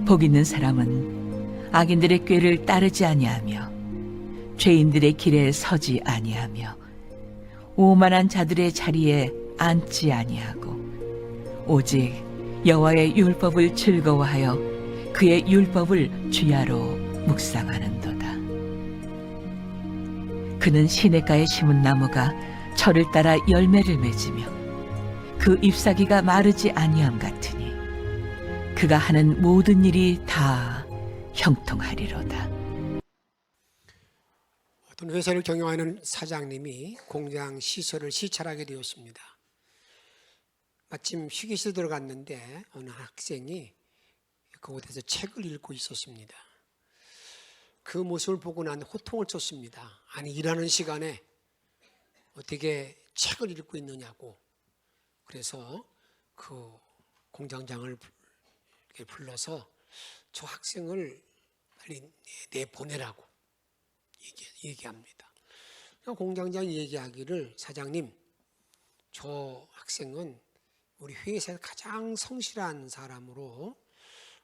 복 있는 사람은 악인들의 꾀를 따르지 아니하며 죄인들의 길에 서지 아니하며 오만한 자들의 자리에 앉지 아니하고 오직 여호와의 율법을 즐거워하여 그의 율법을 주야로 묵상하는도다. 그는 시냇가에 심은 나무가 철을 따라 열매를 맺으며 그 잎사귀가 마르지 아니함 같으니 그가 하는 모든 일이 다 형통하리로다. 어떤 회사를 경영하는 사장님이 공장 시설을 시찰하게 되었습니다. 마침 휴게실 들어갔는데 어느 학생이 그곳에서 책을 읽고 있었습니다. 그 모습을 보고 난 호통을 쳤습니다. 아니, 일하는 시간에 어떻게 책을 읽고 있느냐고. 그래서 그 공장장을 불러서 저 학생을 빨리 내보내라고 얘기합니다. 공장장이 얘기하기를, 사장님, 저 학생은 우리 회사에서 가장 성실한 사람으로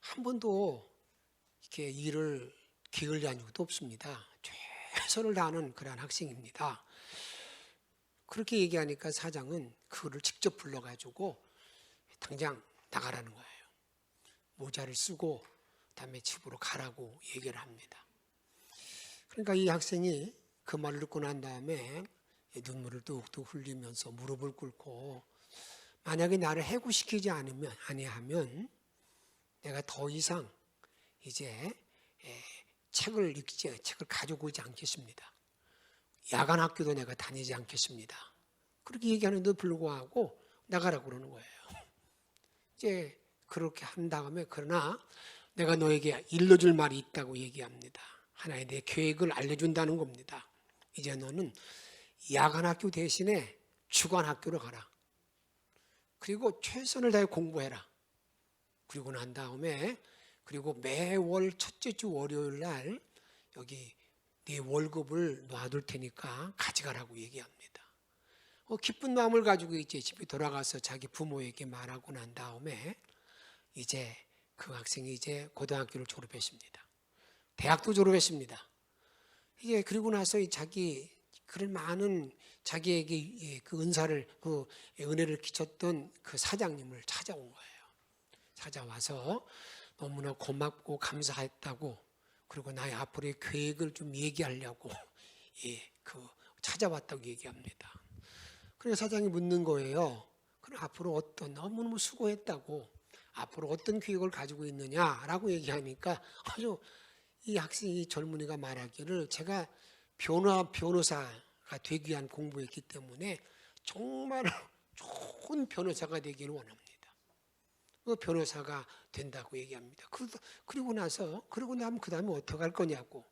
한 번도 이렇게 일을 게을리한 적도 없습니다. 최선을 다하는 그러한 학생입니다. 그렇게 얘기하니까 사장은 그거를 직접 불러가지고 당장 나가라는 거예요. 모자를 쓰고 그다음에 집으로 가라고 얘기를 합니다. 그러니까 이 학생이 그 말을 듣고 난 다음에 눈물을 뚝뚝 흘리면서 무릎을 꿇고, 만약에 나를 해고시키지 아니하면 내가 더 이상 이제 책을 가지고 오지 않겠습니다. 야간 학교도 내가 다니지 않겠습니다. 그렇게 얘기하는데도 불구하고 나가라고 그러는 거예요. 이제 그렇게 한 다음에, 그러나 내가 너에게 일러줄 말이 있다고 얘기합니다. 하나의 내 계획을 알려준다는 겁니다. 이제 너는 야간 학교 대신에 주간 학교로 가라. 그리고 최선을 다해 공부해라. 그리고 난 다음에, 그리고 매월 첫째 주 월요일 날 여기 네 월급을 놔둘 테니까 가져가라고 얘기합니다. 기쁜 마음을 가지고 이제 집에 돌아가서 자기 부모에게 말하고 난 다음에 이제 그 학생이 이제 고등학교를 졸업했습니다. 대학도 졸업했습니다. 이제 그리고 나서 그런 많은 자기에게 그 은혜를 끼쳤던 그 사장님을 찾아온 거예요. 찾아와서 너무나 고맙고 감사했다고, 그리고 나의 앞으로의 계획을 좀 얘기하려고 찾아왔다고 얘기합니다. 그래서 사장이 묻는 거예요. 그럼 앞으로 너무너무 수고했다고, 앞으로 어떤 계획을 가지고 있느냐라고 얘기하니까 이 학생이, 젊은이가 말하기를, 제가 변호사가 되기 위한 공부했기 때문에 정말 좋은 변호사가 되기를 원합니다. 그 변호사가 된다고 얘기합니다. 그리고 나면 그 다음에 어떻게 할 거냐고.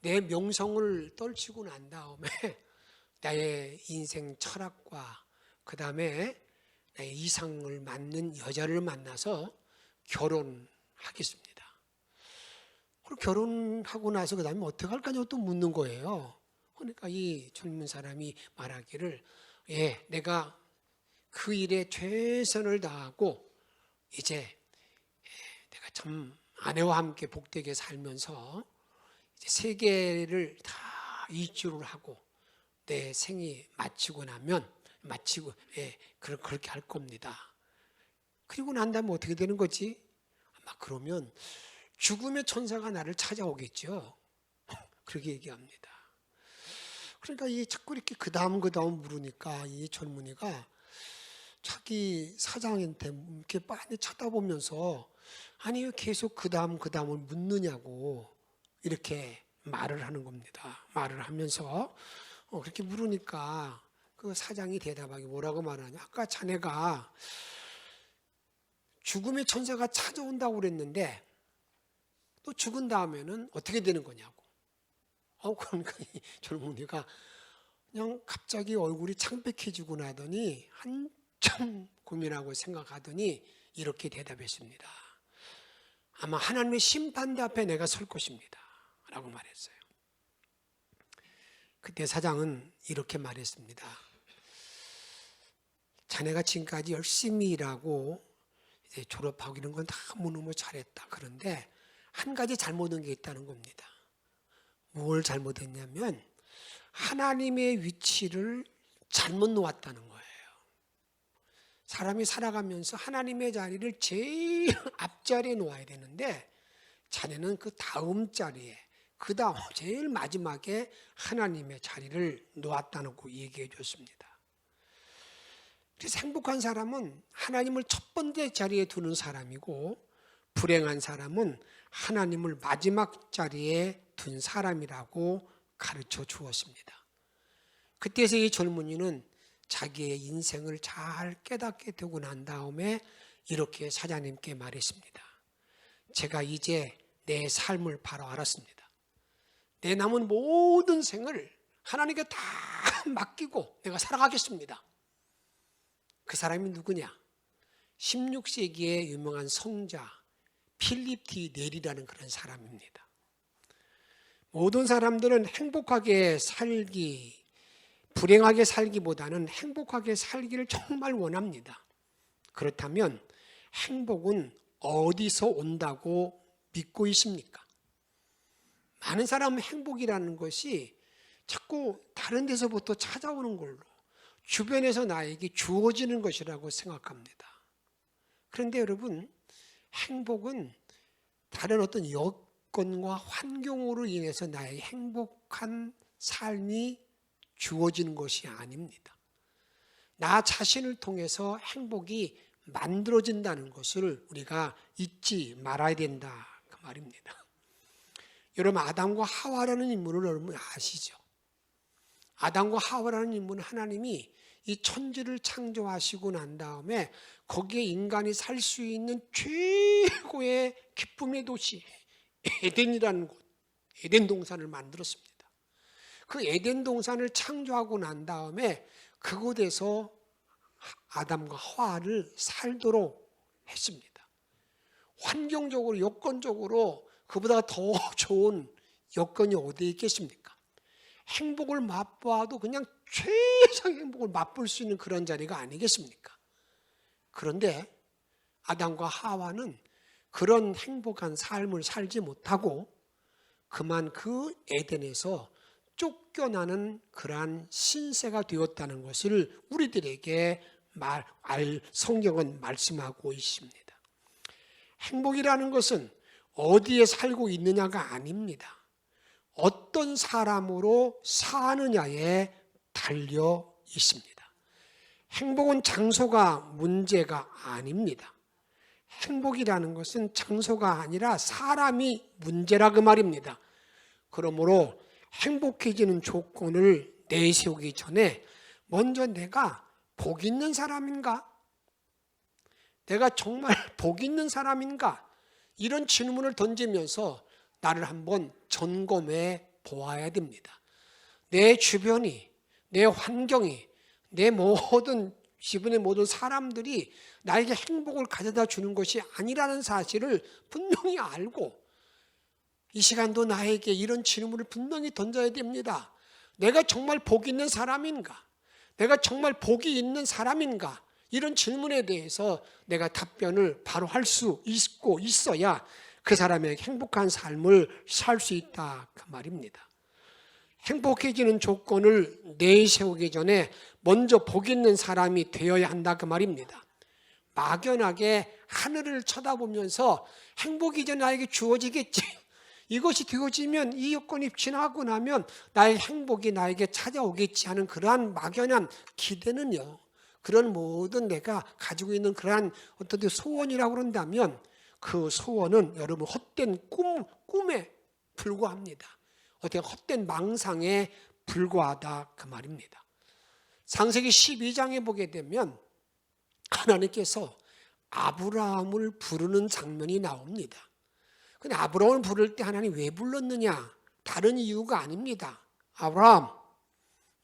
내 명성을 떨치고 난 다음에 나의 인생 철학과 그 다음에 나의 이상을 맞는 여자를 만나서 결혼하겠습니다. 그리고 결혼하고 나서 그 다음에 어떻게 할 거냐고 또 묻는 거예요. 그러니까 이 젊은 사람이 말하기를, 내가 그 일에 최선을 다하고 이제 내가 참 아내와 함께 복되게 살면서 이제 세계를 다 일주를 하고 내 생이 그렇게 할 겁니다. 그리고 난 다음에 어떻게 되는 거지? 아마 그러면 죽음의 천사가 나를 찾아오겠죠. 그렇게 얘기합니다. 그러니까 자꾸 이렇게 그 다음 물으니까 이 젊은이가 자기 사장한테 이렇게 많이 쳐다보면서, 아니 왜 계속 그 다음을 묻느냐고 이렇게 말을 하는 겁니다. 말을 하면서 그렇게 물으니까 그 사장이 대답하기 뭐라고 말하냐. 아까 자네가 죽음의 천사가 찾아온다고 그랬는데 또 죽은 다음에는 어떻게 되는 거냐고. 그러니까 이 젊은이가 그냥 갑자기 얼굴이 창백해지고 나더니 한참 고민하고 생각하더니 이렇게 대답했습니다. 아마 하나님의 심판대 앞에 내가 설 것입니다 라고 말했어요. 그때 사장은 이렇게 말했습니다. 자네가 지금까지 열심히 일하고 이제 졸업하고 이런 건 너무너무 잘했다. 그런데 한 가지 잘못한 게 있다는 겁니다. 뭘 잘못했냐면 하나님의 위치를 잘못 놓았다는 거예요. 사람이 살아가면서 하나님의 자리를 제일 앞자리에 놓아야 되는데 자네는 그 다음 자리에, 그 다음 제일 마지막에 하나님의 자리를 놓았다는 거 얘기해 줬습니다. 그래서 행복한 사람은 하나님을 첫 번째 자리에 두는 사람이고, 불행한 사람은 하나님을 마지막 자리에 둔 사람이라고 가르쳐 주었습니다. 그때서 이 젊은이는 자기의 인생을 잘 깨닫게 되고 난 다음에 이렇게 사장님께 말했습니다. 제가 이제 내 삶을 바로 알았습니다. 내 남은 모든 생을 하나님께 다 맡기고 내가 살아가겠습니다. 그 사람이 누구냐? 16세기의 유명한 성자 필립 디 넬이라는 그런 사람입니다. 모든 사람들은 행복하게 살기, 불행하게 살기보다는 행복하게 살기를 정말 원합니다. 그렇다면 행복은 어디서 온다고 믿고 있습니까? 많은 사람은 행복이라는 것이 자꾸 다른 데서부터 찾아오는 걸로, 주변에서 나에게 주어지는 것이라고 생각합니다. 그런데 여러분, 행복은 다른 어떤 여건과 환경으로 인해서 나의 행복한 삶이 주어지는 것이 아닙니다. 나 자신을 통해서 행복이 만들어진다는 것을 우리가 잊지 말아야 된다, 그 말입니다. 여러분, 아담과 하와라는 인물을 여러분 아시죠? 아담과 하와라는 인물은 하나님이 이 천지를 창조하시고 난 다음에 거기에 인간이 살 수 있는 최고의 기쁨의 도시 에덴이라는 곳, 에덴 동산을 만들었습니다. 그 에덴 동산을 창조하고 난 다음에 그곳에서 아담과 하와를 살도록 했습니다. 환경적으로, 여건적으로 그보다 더 좋은 여건이 어디에 있겠습니까? 행복을 맛보아도 그냥 최상의 행복을 맛볼 수 있는 그런 자리가 아니겠습니까? 그런데 아담과 하와는 그런 행복한 삶을 살지 못하고 그만 그 에덴에서 쫓겨나는 그러한 신세가 되었다는 것을 우리들에게 성경은 말씀하고 있습니다. 행복이라는 것은 어디에 살고 있느냐가 아닙니다. 어떤 사람으로 사느냐에 달려 있습니다. 행복은 장소가 문제가 아닙니다. 행복이라는 것은 장소가 아니라 사람이 문제라 그 말입니다. 그러므로 행복해지는 조건을 내세우기 전에 먼저 내가 복 있는 사람인가? 내가 정말 복 있는 사람인가? 이런 질문을 던지면서 나를 한번 점검해 보아야 됩니다. 내 주변이, 내 환경이, 내 모든 주변의 모든 사람들이 나에게 행복을 가져다 주는 것이 아니라는 사실을 분명히 알고 이 시간도 나에게 이런 질문을 분명히 던져야 됩니다. 내가 정말 복 있는 사람인가? 내가 정말 복이 있는 사람인가? 이런 질문에 대해서 내가 답변을 바로 할 수 있고 있어야 그 사람의 행복한 삶을 살 수 있다, 그 말입니다. 행복해지는 조건을 내세우기 전에 먼저 복 있는 사람이 되어야 한다, 그 말입니다. 막연하게 하늘을 쳐다보면서 행복이 이제 나에게 주어지겠지, 이것이 되어지면, 이 여건이 지나고 나면 나의 행복이 나에게 찾아오겠지 하는 그러한 막연한 기대는요, 그런 모든 내가 가지고 있는 그러한 어떤 소원이라고 그런다면 그 소원은 여러분 헛된 꿈에 불과합니다. 어떻게 헛된 망상에 불과하다, 그 말입니다. 창세기 12장에 보게 되면 하나님께서 아브라함을 부르는 장면이 나옵니다. 근데 아브라함을 부를 때 하나님 왜 불렀느냐? 다른 이유가 아닙니다. 아브라함,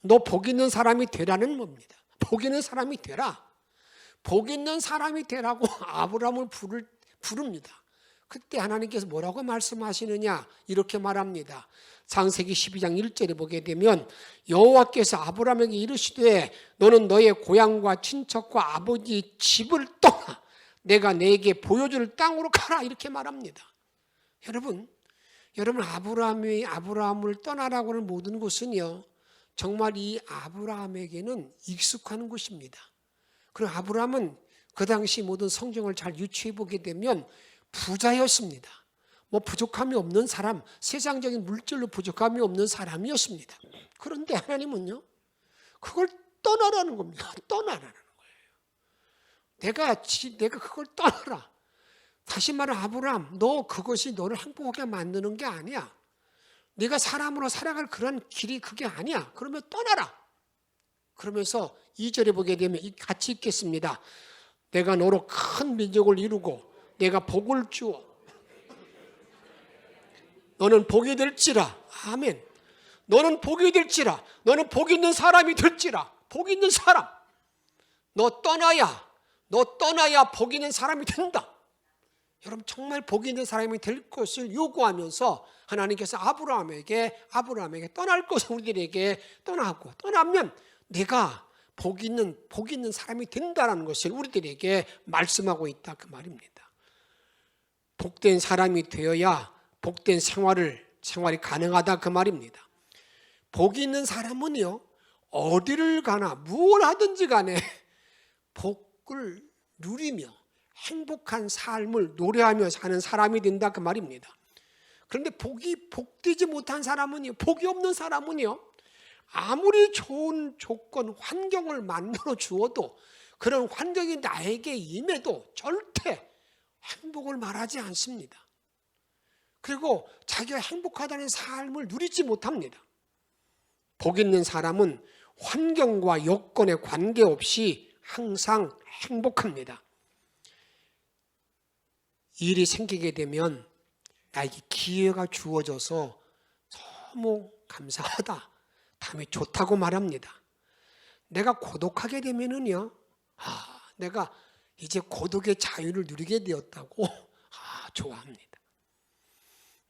너 복 있는 사람이 되라는 겁니다. 복 있는 사람이 되라. 복 있는 사람이 되라고 아브라함을 부릅니다. 그때 하나님께서 뭐라고 말씀하시느냐? 이렇게 말합니다. 창세기 12장 1절에 보게 되면 여호와께서 아브라함에게 이르시되 너는 너의 고향과 친척과 아버지 집을 떠나 내가 내게 보여줄 땅으로 가라 이렇게 말합니다. 여러분 아브라함을 떠나라고 하는 모든 것은요, 정말 이 아브라함에게는 익숙한 것입니다. 그리고 아브라함은 그 당시 모든 성경을 잘 유추해 보게 되면 부자였습니다. 뭐 부족함이 없는 사람, 세상적인 물질로 부족함이 없는 사람이었습니다. 그런데 하나님은요, 그걸 떠나라는 겁니다. 떠나라는 거예요. 내가 그걸 떠나라. 다시 말해, 아브라함, 너 그것이 너를 행복하게 만드는 게 아니야. 네가 사람으로 살아갈 그런 길이 그게 아니야. 그러면 떠나라. 그러면서 2절에 보게 되면 같이 읽겠습니다. 내가 너로 큰 민족을 이루고 내가 복을 주어 너는 복이 될지라. 아멘. 너는 복이 될지라. 너는 복 있는 사람이 될지라. 복 있는 사람. 너 떠나야 복 있는 사람이 된다. 여러분, 정말 복 있는 사람이 될 것을 요구하면서 하나님께서 아브라함에게 떠날 것을 우리들에게 떠나면 내가 복 있는 사람이 된다는 것을 우리들에게 말씀하고 있다, 그 말입니다. 복된 사람이 되어야 복된 생활이 가능하다, 그 말입니다. 복 있는 사람은요, 어디를 가나 무엇을 하든지 간에 복을 누리며 행복한 삶을 노래하며 사는 사람이 된다, 그 말입니다. 그런데 복되지 못한 사람은요, 복이 없는 사람은요, 아무리 좋은 조건, 환경을 만들어 주어도 그런 환경이 나에게 임해도 절대 행복을 말하지 않습니다. 그리고 자기가 행복하다는 삶을 누리지 못합니다. 복 있는 사람은 환경과 여건에 관계없이 항상 행복합니다. 일이 생기게 되면 나에게 기회가 주어져서 너무 감사하다, 다음에 좋다고 말합니다. 내가 고독하게 되면은요, 내가 이제 고독의 자유를 누리게 되었다고 좋아합니다.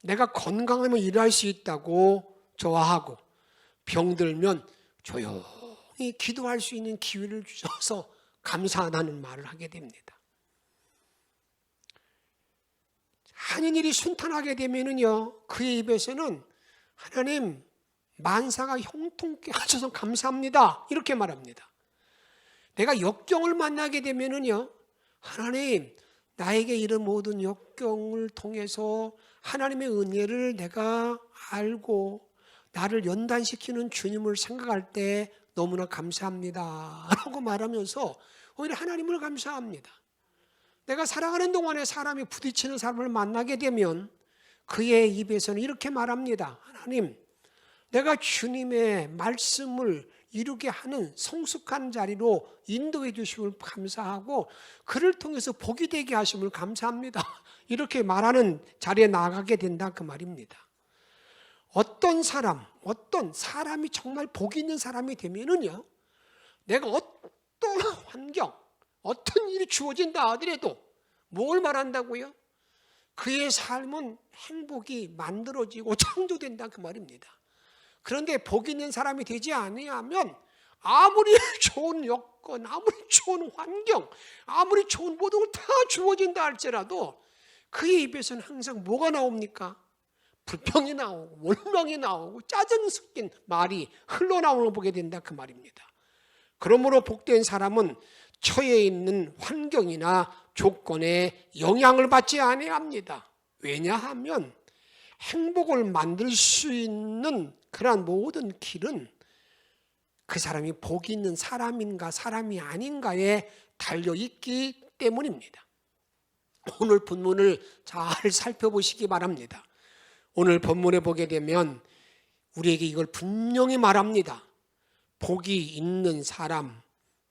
내가 건강하면 일할 수 있다고 좋아하고, 병들면 조용히 기도할 수 있는 기회를 주셔서 감사하다는 말을 하게 됩니다. 하는 일이 순탄하게 되면은요, 그의 입에서는 하나님, 만사가 형통케 하셔서 감사합니다, 이렇게 말합니다. 내가 역경을 만나게 되면은요, 하나님, 나에게 이런 모든 역경을 통해서 하나님의 은혜를 내가 알고 나를 연단시키는 주님을 생각할 때 너무나 감사합니다 라고 말하면서 오히려 하나님을 감사합니다. 내가 살아가는 동안에 사람이 부딪히는 사람을 만나게 되면 그의 입에서는 이렇게 말합니다. 하나님, 내가 주님의 말씀을 이루게 하는 성숙한 자리로 인도해 주심을 감사하고 그를 통해서 복이 되게 하심을 감사합니다. 이렇게 말하는 자리에 나가게 된다, 그 말입니다. 어떤 사람이 정말 복 있는 사람이 되면은요, 내가 어떤 환경, 어떤 일이 주어진다 하더라도 뭘 말한다고요? 그의 삶은 행복이 만들어지고 창조된다, 그 말입니다. 그런데 복 있는 사람이 되지 아니하면 아무리 좋은 여건, 아무리 좋은 환경, 아무리 좋은 모든 걸 다 주어진다 할지라도 그의 입에서는 항상 뭐가 나옵니까? 불평이 나오고 원망이 나오고 짜증 섞인 말이 흘러나오는 걸 보게 된다, 그 말입니다. 그러므로 복된 사람은 처해 있는 환경이나 조건에 영향을 받지 아니합니다. 왜냐하면 행복을 만들 수 있는 그러한 모든 길은 그 사람이 복 있는 사람인가 사람이 아닌가에 달려있기 때문입니다. 오늘 본문을 잘 살펴보시기 바랍니다. 오늘 본문에 보게 되면 우리에게 이걸 분명히 말합니다. 복이 있는 사람,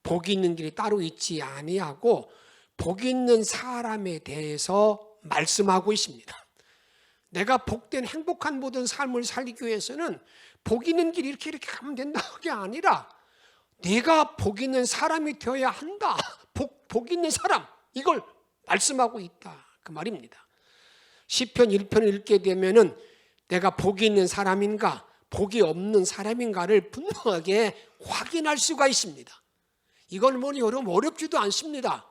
복이 있는 길이 따로 있지 아니하고 복이 있는 사람에 대해서 말씀하고 있습니다. 내가 복된 행복한 모든 삶을 살기 위해서는 복 있는 길 이렇게 가면 된다, 그게 아니라 내가 복 있는 사람이 되어야 한다. 복 있는 사람, 이걸 말씀하고 있다, 그 말입니다. 시편 1편을 읽게 되면은 내가 복이 있는 사람인가 복이 없는 사람인가를 분명하게 확인할 수가 있습니다. 이건 여러분 어렵지도 않습니다.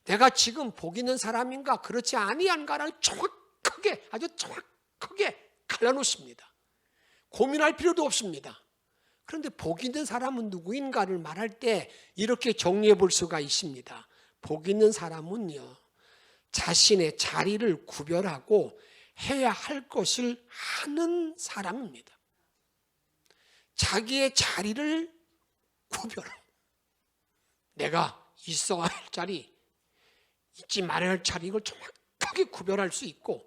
내가 지금 복 있는 사람인가 그렇지 아니한가를 정확하게, 아주 정확하게 갈라놓습니다. 고민할 필요도 없습니다. 그런데 복 있는 사람은 누구인가를 말할 때 이렇게 정리해 볼 수가 있습니다. 복 있는 사람은요, 자신의 자리를 구별하고 해야 할 것을 하는 사람입니다. 자기의 자리를 구별하고, 내가 있어야 할 자리, 잊지 말아야 할 자리, 이걸 정확하게 구별할 수 있고,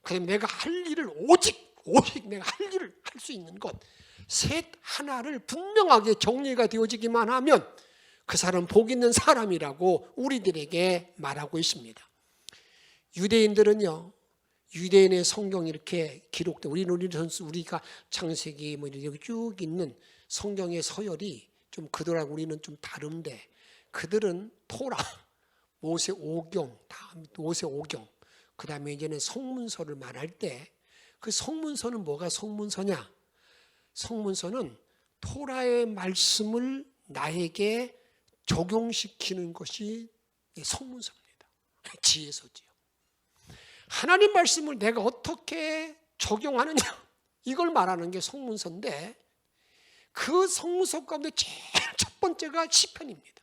그다음에 내가 할 일을 오직 내가 할 일을 할 수 있는 것, 셋 하나를 분명하게 정리가 되어지기만 하면 그 사람 복 있는 사람이라고 우리들에게 말하고 있습니다. 유대인들은요, 유대인의 성경이 이렇게 기록된, 우리가 창세기 뭐 이렇게 쭉 있는 성경의 서열이 좀 그들하고 우리는 좀 다른데, 그들은 토라, 모세 오경, 그 다음에 이제는 성문서를 말할 때, 그 성문서는 뭐가 성문서냐? 성문서는 토라의 말씀을 나에게 적용시키는 것이 성문서입니다. 지혜서지요. 하나님 말씀을 내가 어떻게 적용하느냐, 이걸 말하는 게 성문서인데, 그 성문서 가운데 제일 첫 번째가 시편입니다.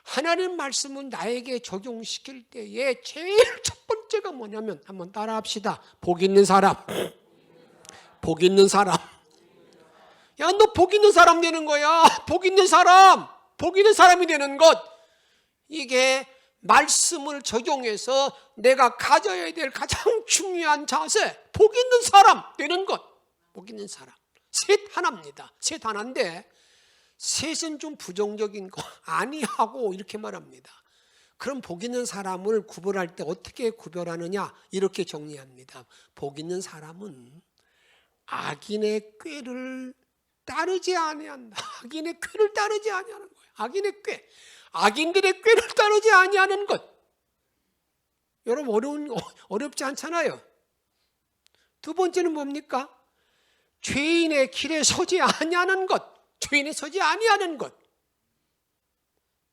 하나님 말씀을 나에게 적용시킬 때에 제일 첫 번째가 뭐냐면, 한번 따라합시다. 복 있는 사람. 복 있는 사람. 야, 너 복 있는 사람 되는 거야. 복 있는 사람. 복 있는 사람이 되는 것. 이게 말씀을 적용해서 내가 가져야 될 가장 중요한 자세. 복 있는 사람 되는 것. 복 있는 사람. 셋 하나입니다. 셋 하나인데, 셋은 좀 부정적인 거 아니하고 이렇게 말합니다. 그럼 복 있는 사람을 구별할 때 어떻게 구별하느냐, 이렇게 정리합니다. 복 있는 사람은 악인의 꾀를 따르지 아니한다. 악인의 꾀를 따르지 아니하는 거예요. 악인의 꾀, 악인들의 꾀를 따르지 아니하는 것. 여러분 어렵지 않잖아요. 두 번째는 뭡니까? 죄인의 길에 서지 아니하는 것. 죄인에 서지 아니하는 것.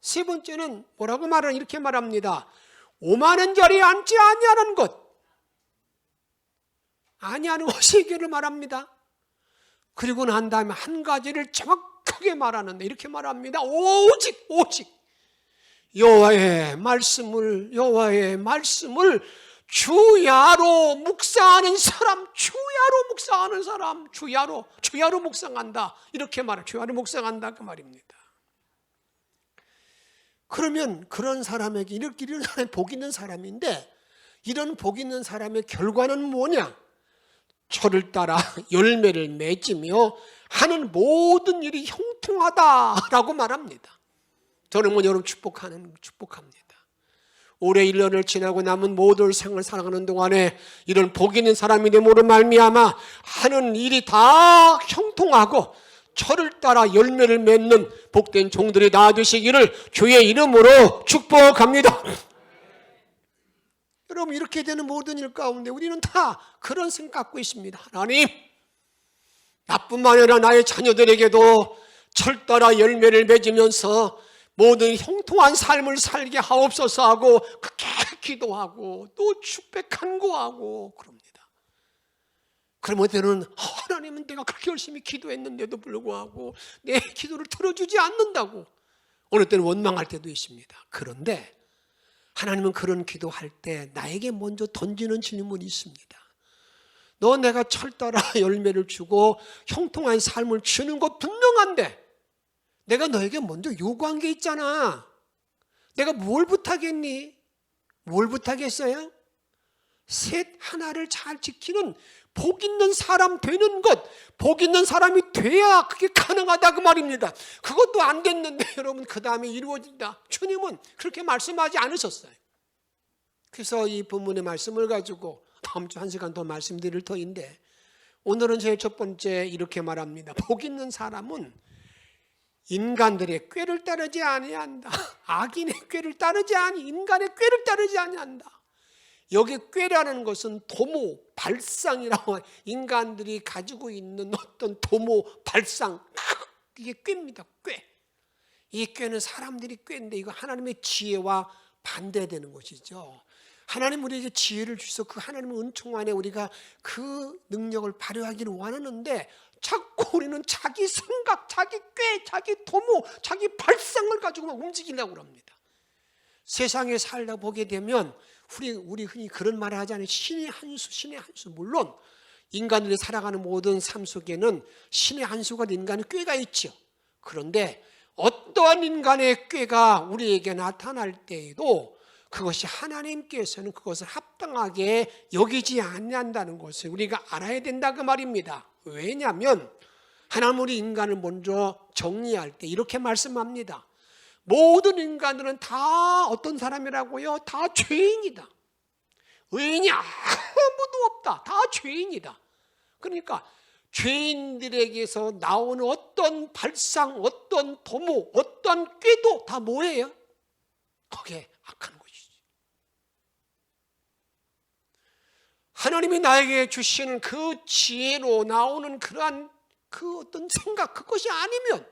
세 번째는 뭐라고 말하는, 이렇게 말합니다. 오만한 자리에 앉지 아니하는 것. 아니하는 것이 해결을 말합니다. 그리고 난 다음에 한 가지를 정확하게 말하는데 이렇게 말합니다. 오직 여호와의 말씀을 주야로 묵상하는 사람, 주야로 묵상한다. 이렇게 말해. 주야로 묵상한다 그 말입니다. 그러면 그런 사람에게 이런 사람이 복 있는 사람인데, 이런 복 있는 사람의 결과는 뭐냐? 철을 따라 열매를 맺으며 하는 모든 일이 형통하다라고 말합니다. 저는 여러분 축복합니다. 올해 1년을 지나고 남은 모든 생을 살아가는 동안에 이런 복 있는 사람이 됨으로 말미암아 하는 일이 다 형통하고 철을 따라 열매를 맺는 복된 종들이 다 되시기를 주의 이름으로 축복합니다. 여러분, 이렇게 되는 모든 일 가운데 우리는 다 그런 생각 갖고 있습니다. 하나님, 나뿐만 아니라 나의 자녀들에게도 철 따라 열매를 맺으면서 모든 형통한 삶을 살게 하옵소서 하고 그렇게 기도하고 또 축복 간구하고 그럽니다. 그러면 때는 하나님은 내가 그렇게 열심히 기도했는데도 불구하고 내 기도를 들어주지 않는다고 어느 때는 원망할 때도 있습니다. 그런데 하나님은 그런 기도할 때 나에게 먼저 던지는 질문이 있습니다. 너 내가 철 따라 열매를 주고 형통한 삶을 주는 것 분명한데 내가 너에게 먼저 요구한 게 있잖아. 내가 뭘 부탁했니? 뭘 부탁했어요? 셋 하나를 잘 지키는 복 있는 사람 되는 것, 복 있는 사람이 돼야 그게 가능하다 그 말입니다. 그것도 안 됐는데 여러분 그 다음에 이루어진다. 주님은 그렇게 말씀하지 않으셨어요. 그래서 이 본문의 말씀을 가지고 다음 주 1시간 더 말씀드릴 터인데, 오늘은 제일 첫 번째 이렇게 말합니다. 복 있는 사람은 인간들의 꾀를 따르지 아니한다. 악인의 꾀를 따르지 아니, 인간의 꾀를 따르지 아니한다. 여기 꾀라는 것은 도모, 발상이라고, 인간들이 가지고 있는 어떤 도모, 발상, 이게 꾀입니다. 꾀. 이 꾀는 사람들이 꾀인데 이거 하나님의 지혜와 반대되는 것이죠. 하나님 우리에게 지혜를 주셔서 그 하나님의 은총 안에 우리가 그 능력을 발휘하기를 원하는데 자꾸 우리는 자기 생각, 자기 꾀, 자기 도모, 자기 발상을 가지고만 움직이려고 합니다. 세상에 살다 보게 되면 우리 흔히 그런 말을 하잖아요. 신의 한 수, 신의 한 수. 물론 인간들이 살아가는 모든 삶 속에는 신의 한 수가 인간의 꾀가 있죠. 그런데 어떠한 인간의 꾀가 우리에게 나타날 때에도 그것이 하나님께서는 그것을 합당하게 여기지 않는다는 것을 우리가 알아야 된다 그 말입니다. 왜냐하면 하나님 우리 인간을 먼저 정리할 때 이렇게 말씀합니다. 모든 인간들은 다 어떤 사람이라고요? 다 죄인이다. 의인이 아무도 없다. 다 죄인이다. 그러니까 죄인들에게서 나오는 어떤 발상, 어떤 도모, 어떤 꾀도 다 뭐예요? 거기에 악한 것이지. 하나님이 나에게 주시는 그 지혜로 나오는 그러한 그 어떤 생각, 그것이 아니면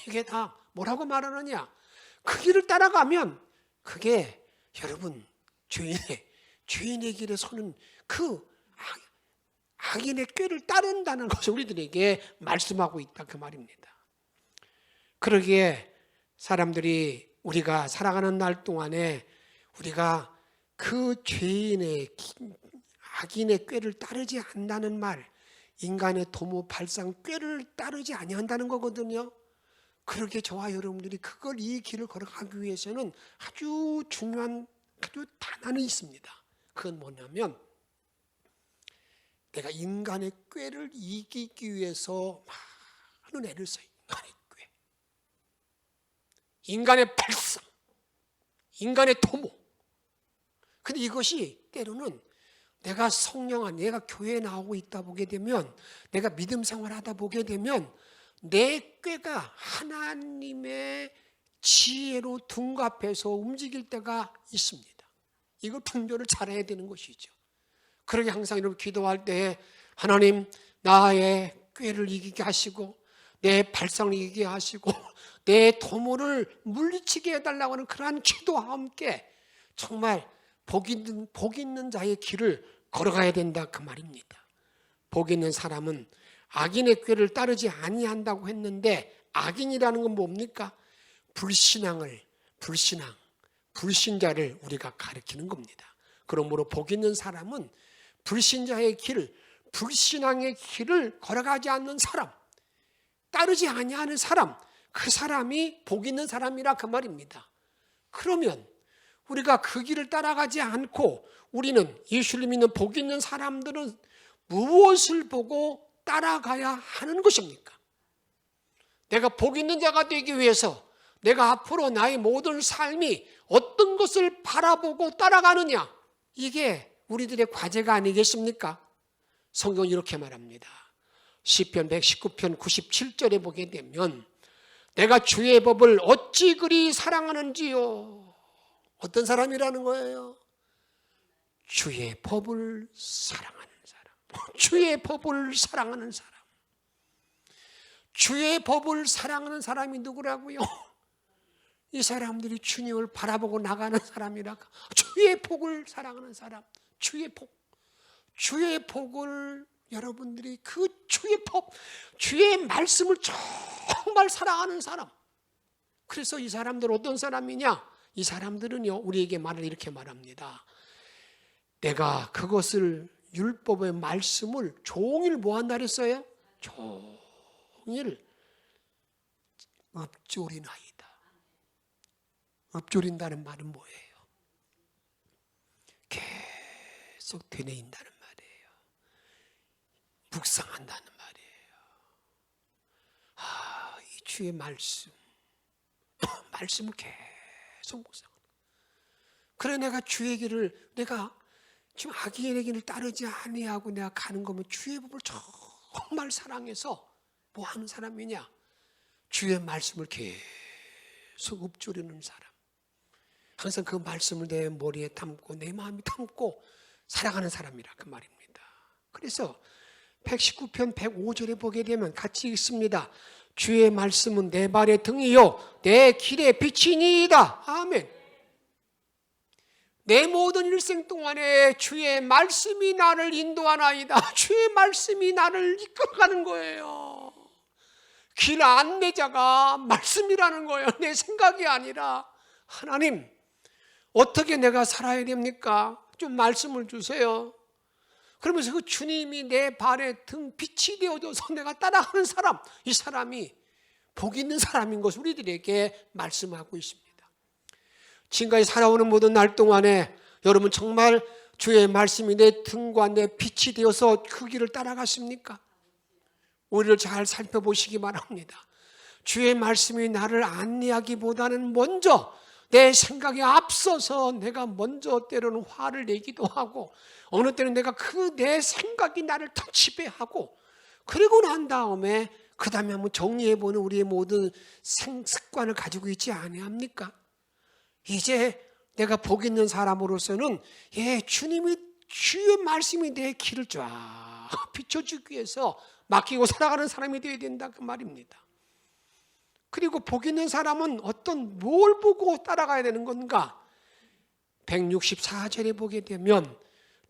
이게 다 뭐라고 말하느냐? 그 길을 따라가면 그게 여러분 죄인의 길에 서는 그 악인의 꾀를 따른다는 것을 우리들에게 말씀하고 있다 그 말입니다. 그러기에 사람들이 우리가 살아가는 날 동안에 우리가 그 죄인의 악인의 꾀를 따르지 않는다는 말, 인간의 도모 발상 꾀를 따르지 아니한다는 거거든요. 그렇게 저와 여러분들이 이 길을 걸어가기 위해서는 아주 중요한 아주 단안이 있습니다. 그건 뭐냐면 내가 인간의 꾀를 이기기 위해서 많은 애를 써요. 인간의 꾀, 인간의 발상, 인간의 도모. 근데 이것이 때로는 내가 성령 안에, 내가 교회에 나오고 있다 보게 되면, 내가 믿음 생활하다 보게 되면 내 꾀가 하나님의 지혜로 둔갑해서 움직일 때가 있습니다. 이걸 분별을 잘해야 되는 것이죠. 그러게 항상 이렇게 기도할 때 하나님 나의 꾀를 이기게 하시고 내 발상을 이기게 하시고 내 도모를 물리치게 해달라고 하는 그러한 기도와 함께 정말 복 있는 자의 길을 걸어가야 된다 그 말입니다. 복 있는 사람은 악인의 꾀를 따르지 아니한다고 했는데 악인이라는 건 뭡니까? 불신자를 우리가 가리키는 겁니다. 그러므로 복 있는 사람은 불신자의 길, 불신앙의 길을 걸어가지 않는 사람, 따르지 아니하는 사람, 그 사람이 복 있는 사람이라 그 말입니다. 그러면 우리가 그 길을 따라가지 않고 우리는 예수를 믿는 복 있는 사람들은 무엇을 보고 따라가야 하는 것입니까? 내가 복 있는 자가 되기 위해서 내가 앞으로 나의 모든 삶이 어떤 것을 바라보고 따라가느냐, 이게 우리들의 과제가 아니겠습니까? 성경은 이렇게 말합니다. 시편 119편 97절에 보게 되면 내가 주의 법을 어찌 그리 사랑하는지요. 어떤 사람이라는 거예요? 주의 법을 사랑하는 사람. 주의 법을 사랑하는 사람. 주의 법을 사랑하는 사람이 누구라고요? 이 사람들이 주님을 바라보고 나가는 사람이라. 주의 복을 사랑하는 사람. 주의 복. 주의 복을 여러분들이 그 주의 법, 주의 말씀을 정말 사랑하는 사람. 그래서 이 사람들 어떤 사람이냐? 이 사람들은요, 우리에게 말을 이렇게 말합니다. 내가 그것을 율법의 말씀을 종일 뭐 한다 그랬어요? 종일 읊조리나이다. 읊조린다는 말은 뭐예요? 계속 되뇌인다는 말이에요. 묵상한다는 말이에요. 이 주의 말씀을 계속 묵상하는. 그래 내가 주의 길을 내가 지금 악인의 길을 따르지 아니하고 내가 가는 거면 주의 법을 정말 사랑해서 뭐 하는 사람이냐? 주의 말씀을 계속 읊조리는 사람. 항상 그 말씀을 내 머리에 담고 내 마음에 담고 살아가는 사람이라 그 말입니다. 그래서 119편 105절에 보게 되면 같이 읽습니다. 주의 말씀은 내 발의 등이요 내 길의 빛이니이다. 아멘. 내 모든 일생 동안에 주의 말씀이 나를 인도하나이다. 주의 말씀이 나를 이끌어가는 거예요. 길 안내자가 말씀이라는 거예요. 내 생각이 아니라. 하나님, 어떻게 내가 살아야 됩니까? 좀 말씀을 주세요. 그러면서 그 주님이 내 발에 등 빛이 되어줘서 내가 따라가는 사람, 이 사람이 복 있는 사람인 것을 우리들에게 말씀하고 있습니다. 지금까지 살아오는 모든 날 동안에 여러분 정말 주의 말씀이 내 등과 내 빛이 되어서 그 길을 따라갔습니까? 우리를 잘 살펴보시기 바랍니다. 주의 말씀이 나를 안내하기보다는 먼저 내 생각에 앞서서 내가 먼저 때로는 화를 내기도 하고, 어느 때는 내가 그 내 생각이 나를 더 지배하고, 그리고 난 다음에 그 다음에 한번 정리해보는 우리의 모든 습관을 가지고 있지 아니합니까? 이제 내가 복 있는 사람으로서는 주님이 주의 말씀이 내 길을 쫙 비춰주기 위해서 맡기고 살아가는 사람이 되어야 된다 그 말입니다. 그리고 복 있는 사람은 어떤 뭘 보고 따라가야 되는 건가? 164절에 보게 되면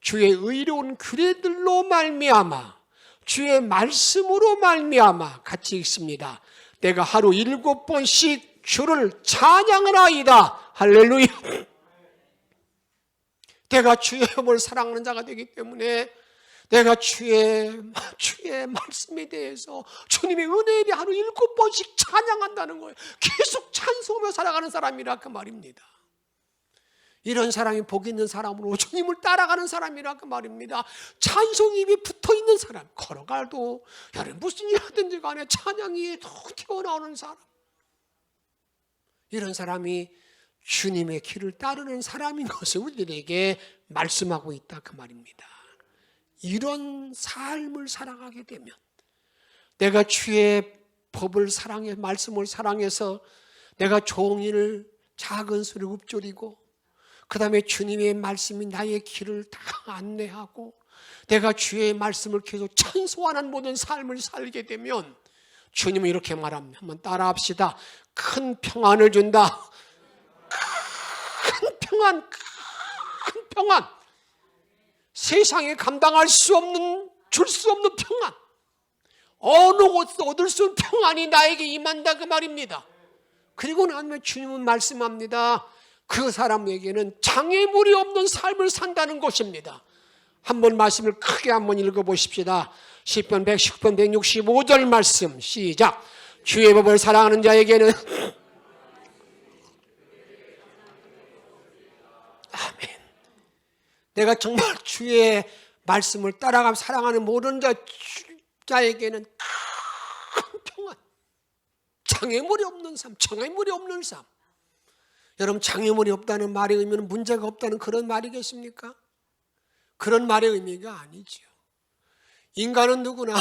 주의 의로운 규례들로 말미암아 주의 말씀으로 말미암아 같이 읽습니다. 내가 하루 7번씩 주를 찬양하나이다. 할렐루야. 내가 주의 법을 사랑하는 자가 되기 때문에 내가 주의 말씀에 대해서 주님의 은혜에 대해 하루 7번씩 찬양한다는 거예요. 계속 찬송하며 살아가는 사람이라 그 말입니다. 이런 사람이 복 있는 사람으로 주님을 따라가는 사람이라 그 말입니다. 찬송 입에 붙어있는 사람, 걸어가도 여러분 무슨 일 하든지 간에 찬양이 툭 튀어나오는 사람, 이런 사람이 주님의 길을 따르는 사람인 것을 우리들에게 말씀하고 있다 그 말입니다. 이런 삶을 살아가게 되면 내가 주의 법을 사랑해, 말씀을 사랑해서 내가 종이를 작은 소리를 읊조리고, 그 다음에 주님의 말씀이 나의 길을 다 안내하고 내가 주의 말씀을 계속 찬송하는 모든 삶을 살게 되면 주님은 이렇게 말합니다. 한번 따라합시다. 큰 평안을 준다. 큰 평안. 세상에 감당할 수 없는, 줄 수 없는 평안, 어느 곳에서 얻을 수 없는 평안이 나에게 임한다 그 말입니다. 그리고 나면 주님은 말씀합니다. 그 사람에게는 장애물이 없는 삶을 산다는 것입니다. 한번 말씀을 크게 한번 읽어보십시다. 시편 110편 165절 말씀 시작. 주의 법을 사랑하는 자에게는 아멘. 내가 정말 주의 말씀을 따라가며 사랑하는 모든 자에게는 큰 평안, 장애물이 없는 삶, 장애물이 없는 삶. 여러분, 장애물이 없다는 말의 의미는 문제가 없다는 그런 말이겠습니까? 그런 말의 의미가 아니죠. 인간은 누구나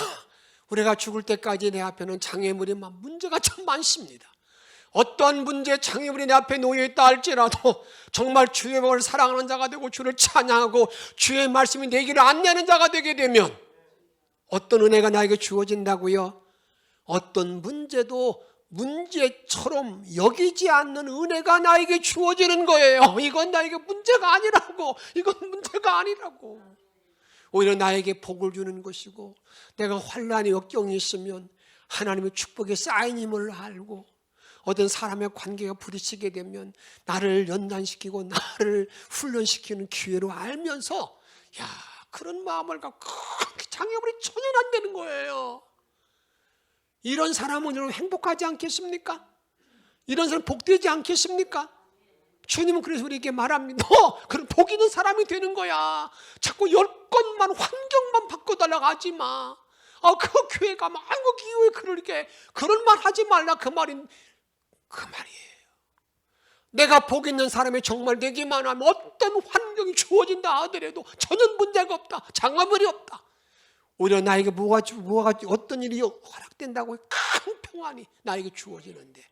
우리가 죽을 때까지 내 앞에는 장애물이 문제가 참 많습니다. 어떤 문제, 장애물이 내 앞에 놓여있다 할지라도 정말 주의 법을 사랑하는 자가 되고 주를 찬양하고 주의 말씀이 내 길을 안내하는 자가 되게 되면 어떤 은혜가 나에게 주어진다고요? 어떤 문제도 문제처럼 여기지 않는 은혜가 나에게 주어지는 거예요. 이건 나에게 문제가 아니라고. 이건 문제가 아니라고. 오히려 나에게 복을 주는 것이고, 내가 환난이 역경이 있으면 하나님의 축복에 쌓임을 알고, 어떤 사람의 관계가 부딪히게 되면 나를 연단시키고 나를 훈련시키는 기회로 알면서, 그런 마음을 갖고 장애물이 전혀 안 되는 거예요. 이런 사람은 여러분 행복하지 않겠습니까? 이런 사람 복되지 않겠습니까? 주님은 그래서 우리에게 말합니다. 그럼 복 있는 사람이 되는 거야. 자꾸 여건만, 환경만 바꿔달라고 하지 마. 그 교회 가면 아이고 기후에 그런 말 하지 말라 그 말이에요. 내가 복 있는 사람이 정말 되기만 하면 어떤 환경이 주어진다 하더라도 전혀 문제가 없다. 장애물이 없다. 오히려 나에게 뭐가 어떤 일이 허락된다고 큰 평안이 나에게 주어지는데,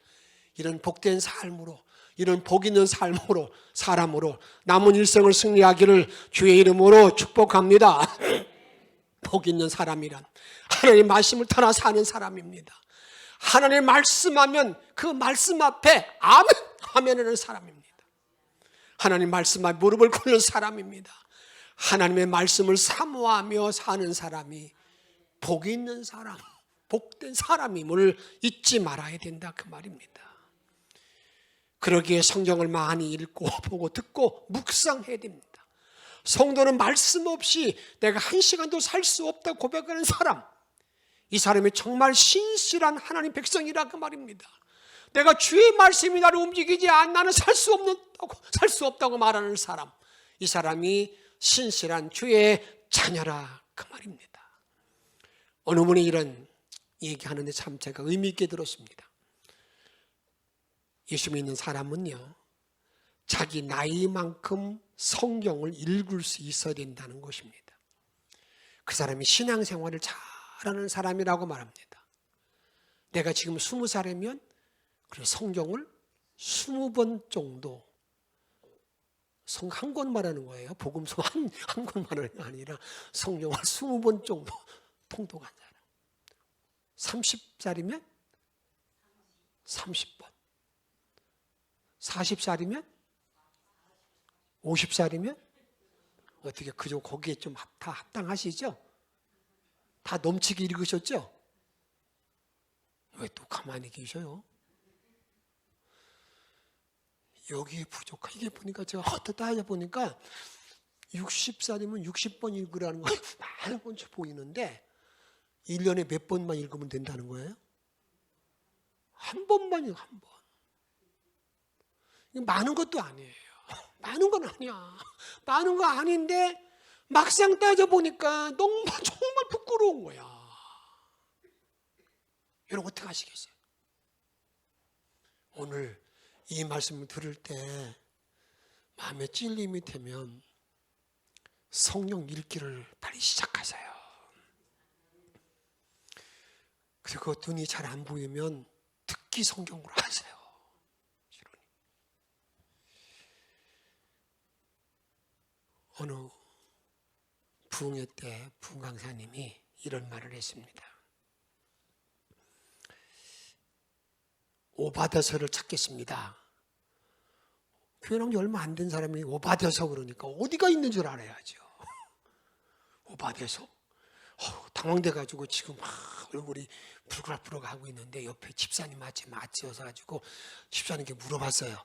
이런 복된 삶으로, 이런 복 있는 삶으로, 사람으로 남은 일생을 승리하기를 주의 이름으로 축복합니다. 복 있는 사람이란 하나님의 말씀을 따라 사는 사람입니다. 하나님의 말씀하면 그 말씀 앞에 아멘 하면 하는 사람입니다. 하나님 말씀 앞에 무릎을 꿇는 사람입니다. 하나님의 말씀을 사모하며 사는 사람이 복이 있는 사람, 복된 사람임을 잊지 말아야 된다 그 말입니다. 그러기에 성경을 많이 읽고 보고 듣고 묵상해야 됩니다. 성도는 말씀 없이 내가 한 시간도 살 수 없다고 고백하는 사람, 이 사람이 정말 신실한 하나님 백성이라 그 말입니다. 내가 주의 말씀이 나를 움직이지 않아 나는 살 수 없다고 말하는 사람, 이 사람이 신실한 주의 자녀라 그 말입니다. 어느 분이 이런 얘기하는데 참 제가 의미 있게 들었습니다. 예수 믿는 사람은요, 자기 나이만큼 성경을 읽을 수 있어야 된다는 것입니다. 그 사람이 신앙생활을 잘하는 사람이라고 말합니다. 내가 지금 20살이면 성경을 20번 정도, 성 한 권 말하는 거예요. 복음서 한 권 말하는 게 아니라 성경을 20번 정도 통독한 사람. 30살이면 30번, 40살이면 50살이면 어떻게 그저 거기에 좀 다 합당하시죠? 다 넘치게 읽으셨죠? 왜 또 가만히 계셔요? 여기에 부족한, 이게 보니까 제가 헛헛 하다 보니까 60살이면 60번 읽으라는 거 많은 건지 보이는데 1년에 몇 번만 읽으면 된다는 거예요? 한 번만요, 한 번. 많은 것도 아니에요. 많은 건 아니야. 많은 거 아닌데 막상 따져보니까 정말 부끄러운 거야. 여러분 어떻게 하시겠어요? 오늘 이 말씀을 들을 때 마음에 찔림이 되면 성경 읽기를 빨리 시작하세요. 그리고 눈이 잘 안 보이면 듣기 성경으로 하세요. 어느 부흥회 때 부흥 강사님이 이런 말을 했습니다. 오바더서를 찾겠습니다. 교회 나온 지 얼마 안 된 사람이 오바더서 그러니까 어디가 있는 줄 알아야죠. 오바더서. 당황돼가지고 지금 막 얼굴이 불그락불그락 하고 있는데 옆에 집사님 맞춰서 가지고 집사님께 물어봤어요.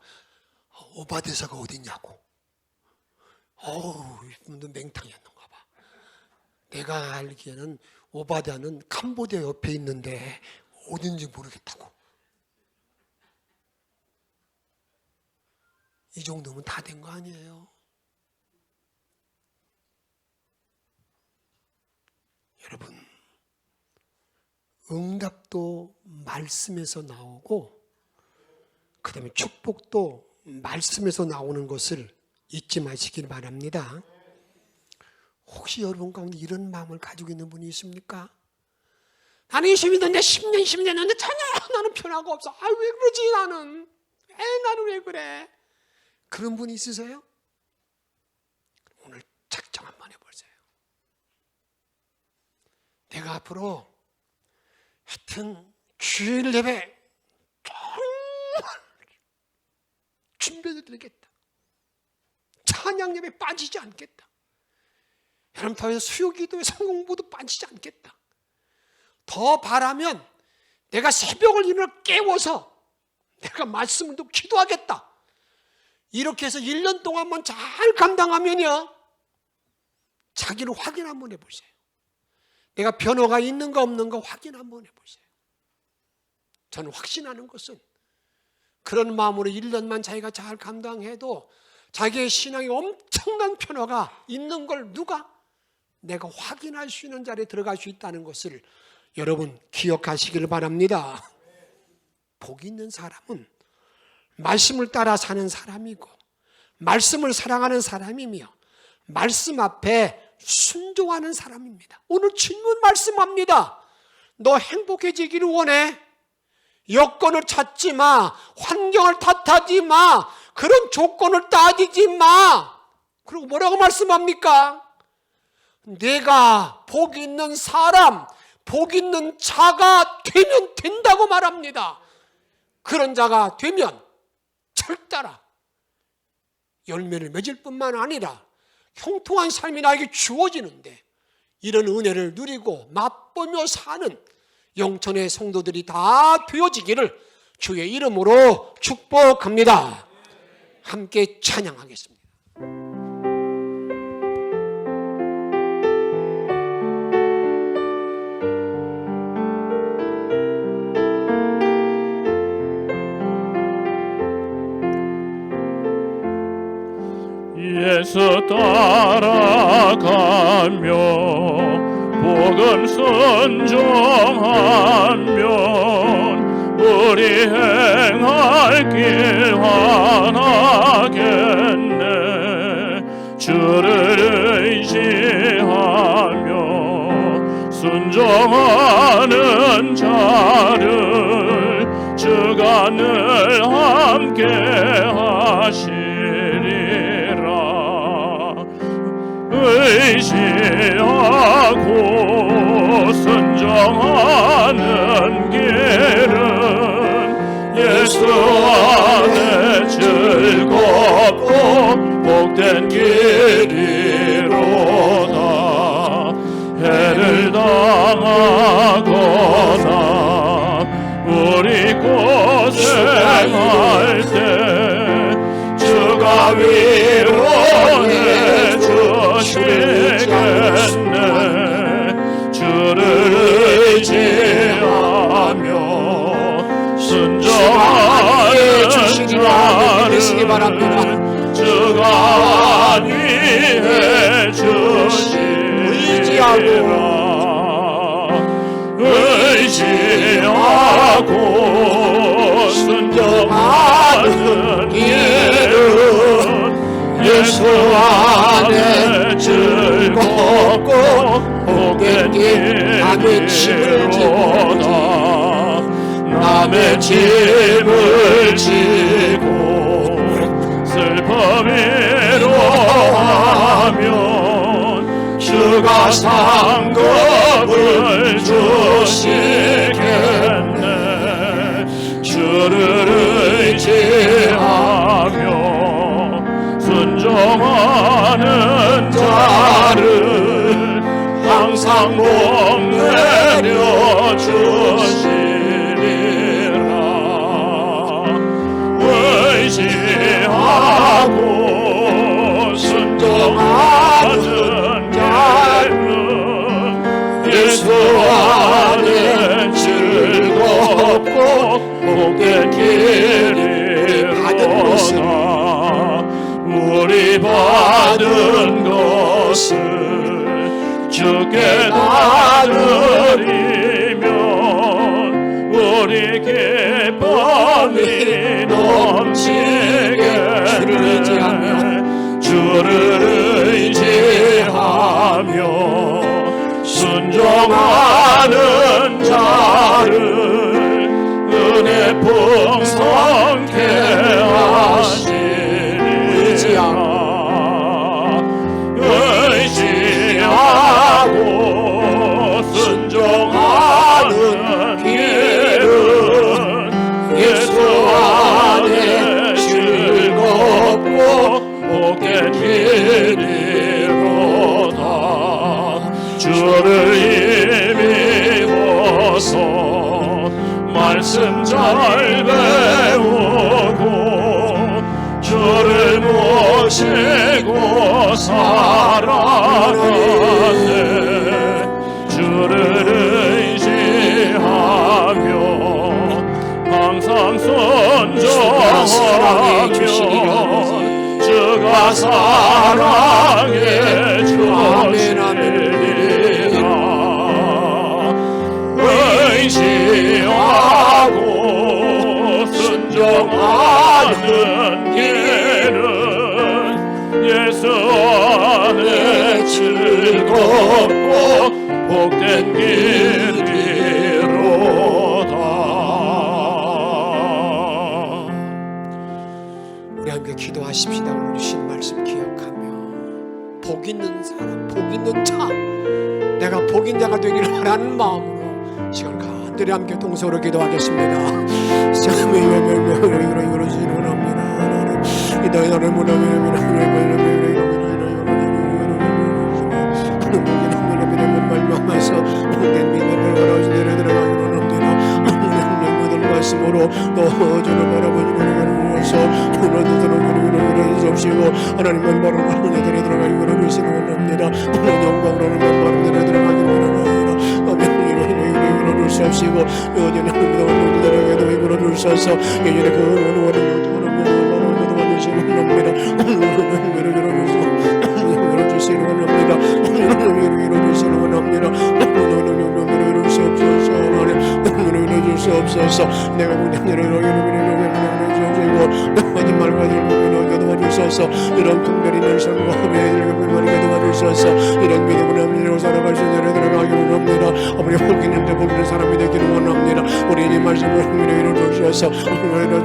오바더서가 어딨냐고. 이분도 맹탕이었는가 봐. 내가 알기에는 오바다는 캄보디아 옆에 있는데 어딘지 모르겠다고. 이 정도면 다 된 거 아니에요? 여러분, 응답도 말씀에서 나오고 그 다음에 축복도 말씀에서 나오는 것을 잊지 마시길 바랍니다. 혹시 여러분 가운데 이런 마음을 가지고 있는 분이 있습니까? 나는 예수 믿는데 10년 했는데 전혀 나는 변화가 없어. 왜 그러지 나는? 나는 왜 그래? 그런 분이 있으세요? 오늘 작정 한번 해보세요. 내가 앞으로 하여튼 주일 예배 정말 준비해 드리겠다. 찬양 예배 빠지지 않겠다. 여러분 더 수요기도에 성공부도 빠지지 않겠다. 더 바라면 내가 새벽을 일어나 깨워서 내가 말씀을 또 기도하겠다. 이렇게 해서 1년 동안만 잘 감당하면요, 자기를 확인 한번 해보세요. 내가 변화가 있는가 없는가 확인 한번 해보세요. 저는 확신하는 것은 그런 마음으로 1년만 자기가 잘 감당해도 자기의 신앙에 엄청난 변화가 있는 걸 내가 확인할 수 있는 자리에 들어갈 수 있다는 것을 여러분 기억하시길 바랍니다. 복 있는 사람은 말씀을 따라 사는 사람이고 말씀을 사랑하는 사람이며 말씀 앞에 순종하는 사람입니다. 오늘 질문 말씀합니다. 너 행복해지기를 원해? 여건을 찾지 마. 환경을 탓하지 마. 그런 조건을 따지지 마. 그리고 뭐라고 말씀합니까? 내가 복 있는 사람, 복 있는 자가 되면 된다고 말합니다. 그런 자가 되면 절따라 열매를 맺을 뿐만 아니라 형통한 삶이 나에게 주어지는데, 이런 은혜를 누리고 맛보며 사는 영천의 성도들이 다 되어지기를 주의 이름으로 축복합니다. 함께 찬양하겠습니다. 예수 따라가며 복음 순종하면 우리 행할 길 하나겠네. 주를 의지하며 순종하는 자를 주가 늘 함께 하시리라. 의지하고 순종하는 길은 예수 안에 즐겁고 복된 길이로다. 해를 당하거나 우리 고생할 때 주가 위로해 주시겠네. 주를 의지하며 순종하는 자를 주가 안위해 주시리라. 의지하고 순종하는 길은 예수 안에 즐겁고 복된 길이로다. 남의 짐을 지고 슬픔 위로하면 주가 상급을 주시겠네. 주를 의지하며 순종하는 자를 항상 복 내려 주시리라. 의지하고 순종하는 자는 예수 안에 즐겁고 복된 길이로다. 우리 받은 것을 주께 나누리면 우리 기쁨이 넘치게. 주를 의지하며 순종하는 자를 은혜 풍성케 하시리라. 의지하고 순종하는 길은 예수 안에 즐겁고 복된 길이로다. 주를 힘입어서 말씀 잘 배우고 주를 모시고 살아가네. 주를 의지하며 항상 순종하며 주가 사랑해 주시리라. 의지하고 순종하는 길은 예수 안에 즐겁고 복된 길이로다. 우리 함께 기도하십시다. 오늘 주신 말씀 기억하며 복 있는 사람, 복 있는 자, 내가 복 있는 자가 되기를 바라는 마음으로 시간 간절히 함께 동서로 기도하겠습니다. 말씀하서 복된 믿음을 걸어주내려 들어가기로 합니다. 말씀으로 또 저를 바라보시는 것서 하나님은 없이고 하나님은 바로 하늘에 들어가기로 하시는 겁니다. 하나님 영광으로는 바로 내려 들어가기로 합니다. 아멘. 이룰 수 없이고 여전히 하나님은 들어가기로 이끌어 주셔서 예전에 그 원하는 도와주시는 겁니다. 주시는 겁니다. 주시는 겁니다. 수 없어서 내가 문제를 거짓말과 들고 도와주셔서 이런 분별이는 선거에 도와주셔서 이런 믿음을 함으로 살아갈 수 있는 들어가기로 합니다. 아버지 복 있는데 복 있는 사람이 되기를 원합니다. 우리 이 말씀을 흥미로 이루어주셔서 흥미로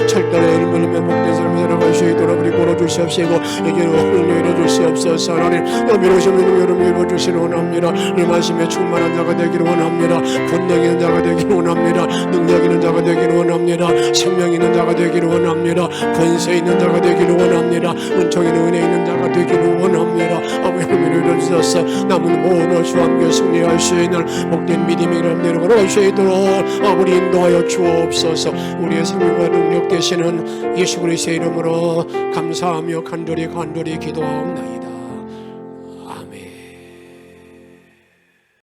철저히 이름을 복된 사람이 살아갈 수 있도록 우리 걸어주시옵시고 이제는 흥미로 이루어주시옵소서. 하나님 여미로시면 여러분 이루어주시는 원합니다. 이 말씀에 충만한 자가 되기를 원합니다. 권능 있는 자가 되기를 원합니다. 능력 있는 자가 되기를 원합니다. 생명 있는 자가 되기를 원합니다. 권세 있는 자가 되기를 원합니다. 은총 있는 은혜 있는 자가 되기를 원합니다. 아버지 은혜를 주셔서 남은 모든 주와 함께 승리할 수 있는 복된 믿음이를 내려갈 수 있도록 아버지 인도하여 주옵소서. 우리의 생명과 능력 되시는 예수 그리스도의 이름으로 감사하며 간절히 기도하옵나이다.